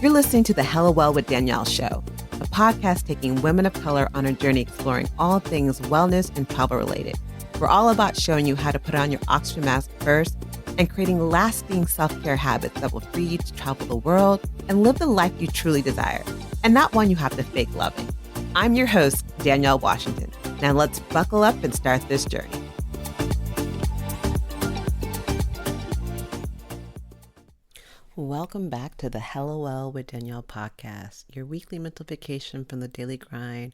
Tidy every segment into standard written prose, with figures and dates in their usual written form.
You're listening to the Hella Well with Danielle show, a podcast taking women of color on a journey exploring all things wellness and travel related. We're all about showing you how to put on your oxygen mask first and creating lasting self-care habits that will free you to travel the world and live the life you truly desire, and not one you have to fake loving. I'm your host, Danielle Washington. Now let's buckle up and start this journey. Welcome back to the Hello Well with Danielle podcast, your weekly mental vacation from the daily grind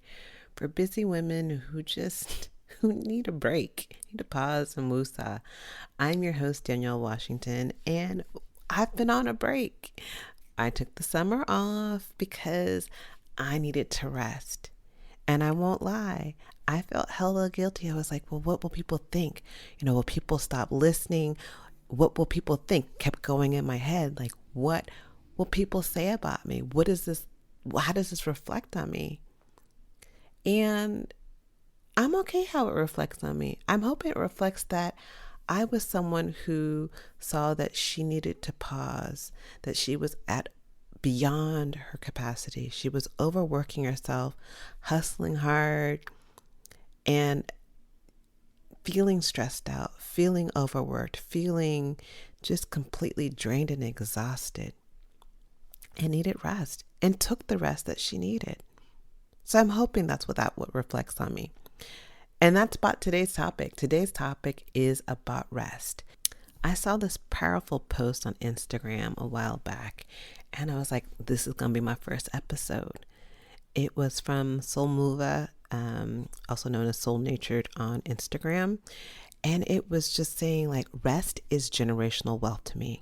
for busy women who need a break, need a pause and woosah. I'm your host, Danielle Washington, and I've been on a break. I took the summer off because I needed to rest. And I won't lie, I felt hella guilty. I was like, well, what will people think? Will people stop listening? What will people think? Kept going in my head. Like, what will people say about me? What is this? How does this reflect on me? And I'm okay how it reflects on me. I'm hoping it reflects that I was someone who saw that she needed to pause, that she was at beyond her capacity. She was overworking herself, hustling hard, and feeling stressed out, feeling overworked, feeling just completely drained and exhausted, and needed rest, and took the rest that she needed. So I'm hoping that's what reflects on me. And that's about today's topic. Today's topic is about rest. I saw this powerful post on Instagram a while back, and I was like, this is going to be my first episode. It was from Soul Mova, also known as Soul Natured on Instagram. And it was just saying like, rest is generational wealth to me.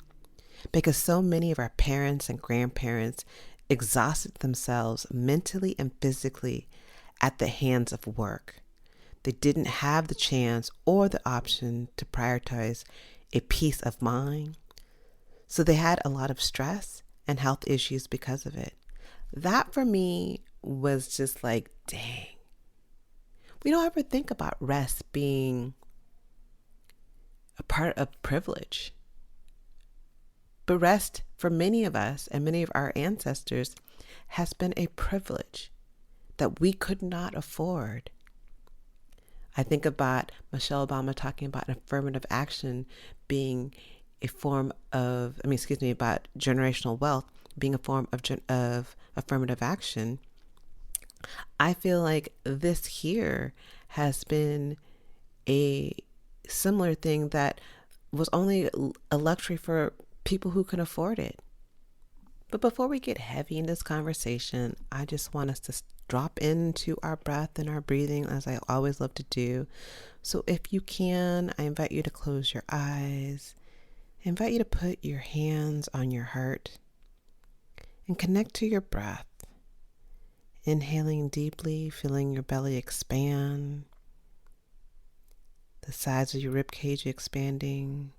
Because so many of our parents and grandparents exhausted themselves mentally and physically at the hands of work. They didn't have the chance or the option to prioritize a peace of mind. So they had a lot of stress and health issues because of it. That for me was just like, dang. We don't ever think about rest being a part of privilege. But rest for many of us and many of our ancestors has been a privilege that we could not afford. I think about Michelle Obama talking about affirmative action being a form of, about generational wealth being a form of affirmative action. I feel like this here has been a similar thing that was only a luxury for people who can afford it. But before we get heavy in this conversation, I just want us to drop into our breath and our breathing, as I always love to do. So if you can, I invite you to close your eyes. I invite you to put your hands on your heart and connect to your breath. Inhaling deeply, feeling your belly expand, the sides of your rib cage expanding,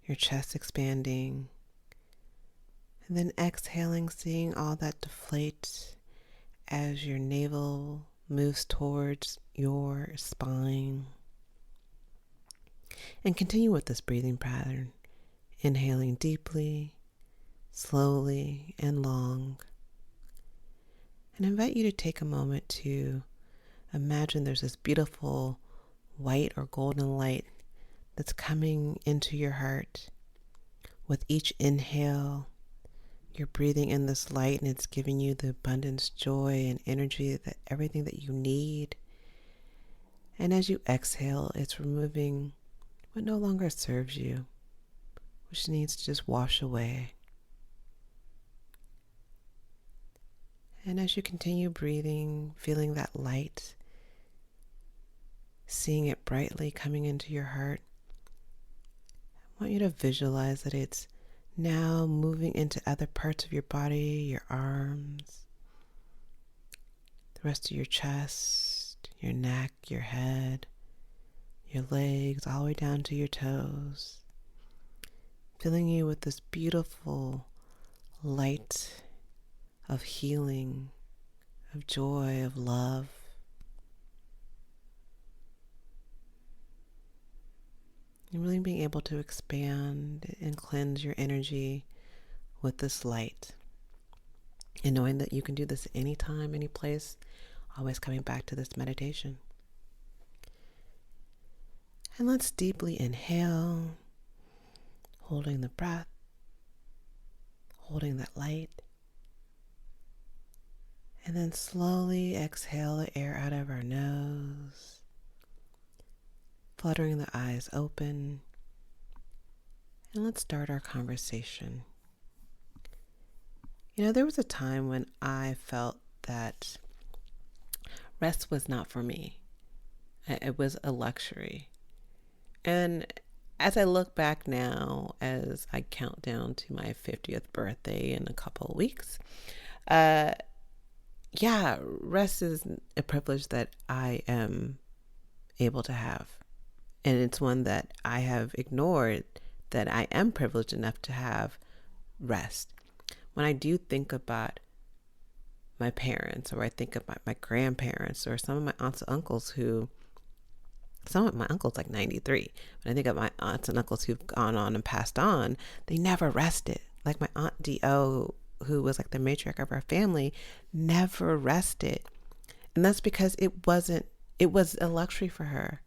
your chest expanding, and then exhaling, seeing all that deflate as your navel moves towards your spine. And continue with this breathing pattern, inhaling deeply, slowly, and long. And I invite you to take a moment to imagine there's this beautiful white or golden light that's coming into your heart. With each inhale, you're breathing in this light, and it's giving you the abundance, joy, and energy, that everything that you need. And as you exhale, it's removing what no longer serves you, which needs to just wash away. And as you continue breathing, feeling that light, seeing it brightly coming into your heart, I want you to visualize that it's now moving into other parts of your body, your arms, the rest of your chest, your neck, your head, your legs, all the way down to your toes, filling you with this beautiful light of healing, of joy, of love. And really being able to expand and cleanse your energy with this light. And knowing that you can do this anytime, any place, always coming back to this meditation. And let's deeply inhale, holding the breath, holding that light. And then slowly exhale the air out of our nose, fluttering the eyes open. And let's start our conversation. There was a time when I felt that rest was not for me. It was a luxury. And as I look back now, as I count down to my 50th birthday in a couple of weeks, rest is a privilege that I am able to have. And it's one that I have ignored, that I am privileged enough to have rest. When I do think about my parents, or I think about my grandparents, or some of my aunts and uncles some of my uncles like 93. When I think of my aunts and uncles who've gone on and passed on, they never rested. Like my Aunt D.O., who was like the matriarch of our family, never rested. And that's because it was a luxury for her.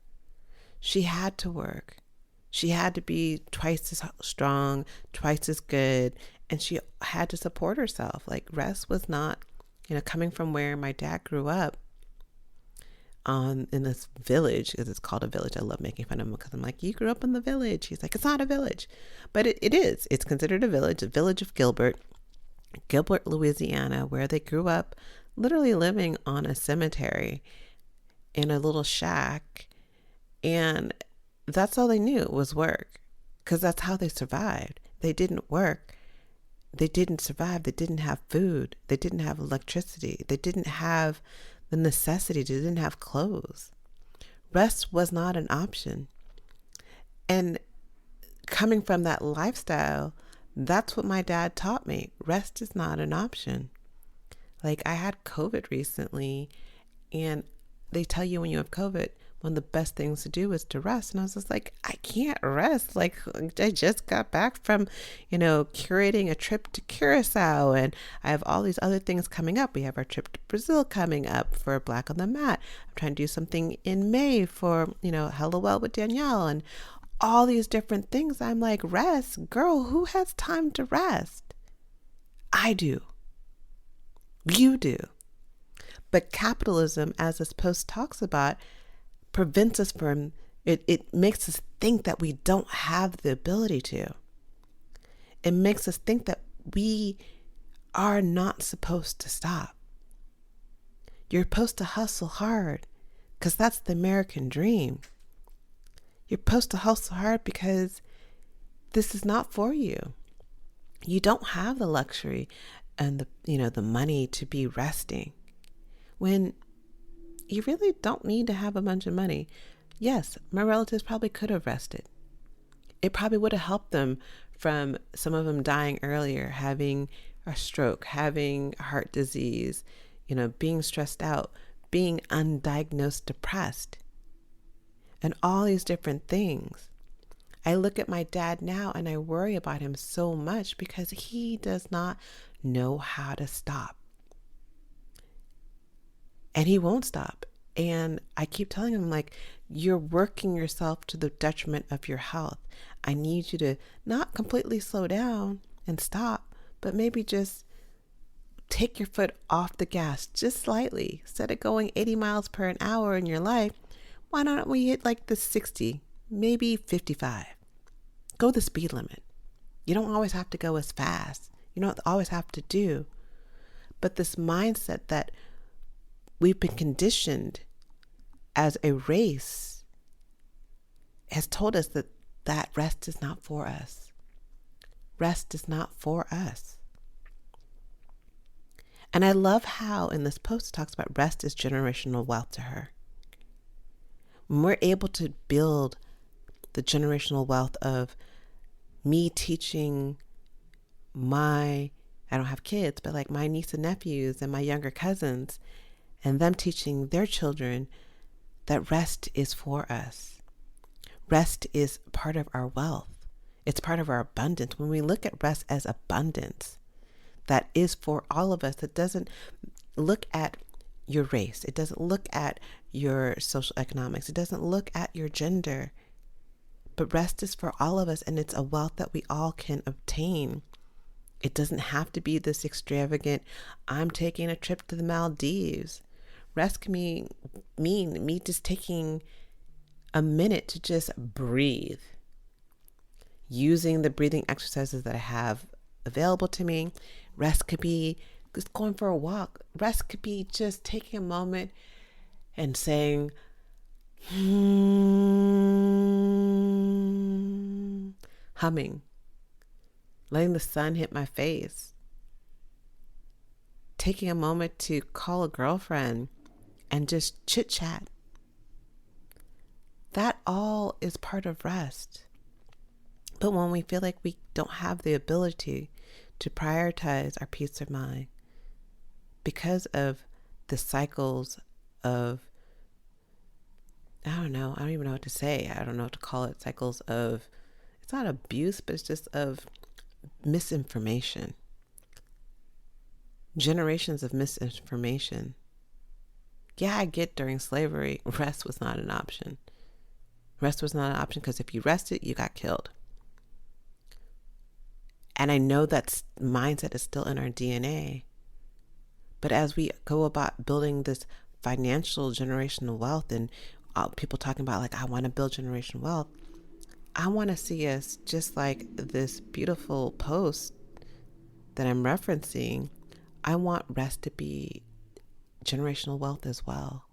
She had to work. She had to be twice as strong, twice as good, and she had to support herself. Like rest was not, coming from where my dad grew up in this village, because it's called a village. I love making fun of him because I'm like, you grew up in the village. He's like, it's not a village, but it is. It's considered a village of Gilbert, Louisiana, where they grew up literally living on a cemetery in a little shack. And that's all they knew was work, because that's how they survived. They didn't work. They didn't survive. They didn't have food. They didn't have electricity. They didn't have the necessity. They didn't have clothes. Rest was not an option. And coming from that lifestyle, that's what my dad taught me. Rest is not an option. Like I had COVID recently, and they tell you when you have COVID, one of the best things to do is to rest. And I was just like, I can't rest. Like I just got back from, curating a trip to Curacao, and I have all these other things coming up. We have our trip to Brazil coming up for Black on the Mat. I'm trying to do something in May for, Hello Well with Danielle, and all these different things. I'm like, rest, girl, who has time to rest? I do. You do. But capitalism, as this post talks about, prevents us from it. It makes us think that we don't have the ability to. It makes us think that we are not supposed to stop. You're supposed to hustle hard because that's the American dream. You're supposed to hustle hard because this is not for you. You don't have the luxury and the money to be resting when you really don't need to have a bunch of money. Yes, my relatives probably could have rested. It probably would have helped them from some of them dying earlier, having a stroke, having heart disease, being stressed out, being undiagnosed depressed, and all these different things. I look at my dad now and I worry about him so much because he does not know how to stop. And he won't stop. And I keep telling him, like, you're working yourself to the detriment of your health. I need you to not completely slow down and stop, but maybe just take your foot off the gas just slightly. Instead of going 80 miles per hour in your life, why don't we hit like the 60, maybe 55? Go the speed limit. You don't always have to go as fast. You don't always have to do. But this mindset that we've been conditioned as a race has told us that rest is not for us. Rest is not for us. And I love how in this post it talks about rest is generational wealth to her. When we're able to build the generational wealth of me teaching I don't have kids, but like my niece and nephews and my younger cousins, and them teaching their children that rest is for us. Rest is part of our wealth. It's part of our abundance. When we look at rest as abundance, that is for all of us. It doesn't look at your race. It doesn't look at your social economics. It doesn't look at your gender. But rest is for all of us, and it's a wealth that we all can obtain. It doesn't have to be this extravagant, I'm taking a trip to the Maldives. Rest can mean me just taking a minute to just breathe. Using the breathing exercises that I have available to me. Rest could be just going for a walk. Rest could be just taking a moment and saying, humming, letting the sun hit my face, taking a moment to call a girlfriend and just chit chat. That all is part of rest. But when we feel like we don't have the ability to prioritize our peace of mind because of the cycles of, I don't even know what to say. I don't know what to call it. Cycles of, it's not abuse, but it's just of misinformation. Generations of misinformation. Yeah, I get during slavery, rest was not an option. Rest was not an option because if you rested, you got killed. And I know that mindset is still in our DNA. But as we go about building this financial generational wealth, and people talking about like, I want to build generational wealth, I want to see us just like this beautiful post that I'm referencing. I want rest to be generational wealth as well.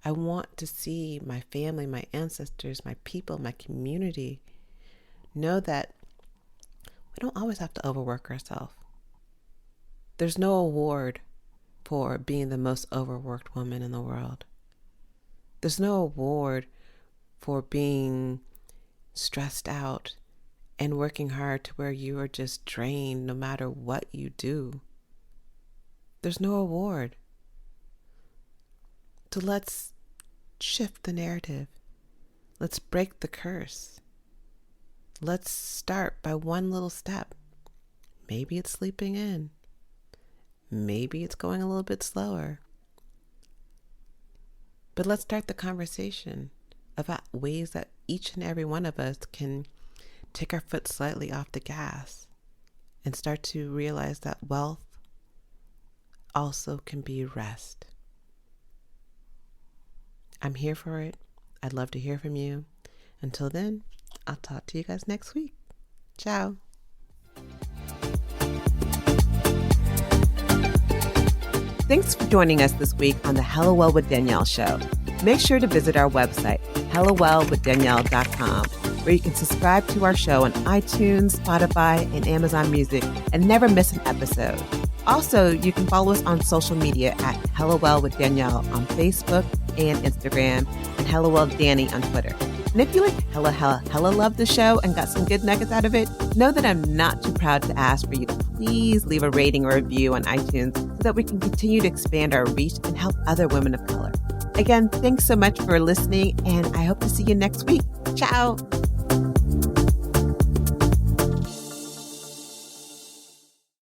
I want to see my family, my ancestors, my people, my community know that we don't always have to overwork ourselves. There's no award for being the most overworked woman in the world. There's no award for being stressed out and working hard to where you are just drained no matter what you do. There's no award. So let's shift the narrative. Let's break the curse. Let's start by one little step. Maybe it's sleeping in. Maybe it's going a little bit slower. But let's start the conversation about ways that each and every one of us can take our foot slightly off the gas and start to realize that wealth also can be rest. I'm here for it. I'd love to hear from you. Until then, I'll talk to you guys next week. Ciao. Thanks for joining us this week on the Hello Well with Danielle show. Make sure to visit our website, hellowellwithdanielle.com, where you can subscribe to our show on iTunes, Spotify, and Amazon Music and never miss an episode. Also, you can follow us on social media at Hello Well with Danielle on Facebook and Instagram, and Hello Well Danny on Twitter. And if you like hella love the show and got some good nuggets out of it, know that I'm not too proud to ask for you to please leave a rating or review on iTunes so that we can continue to expand our reach and help other women of color. Again, thanks so much for listening, and I hope to see you next week. Ciao.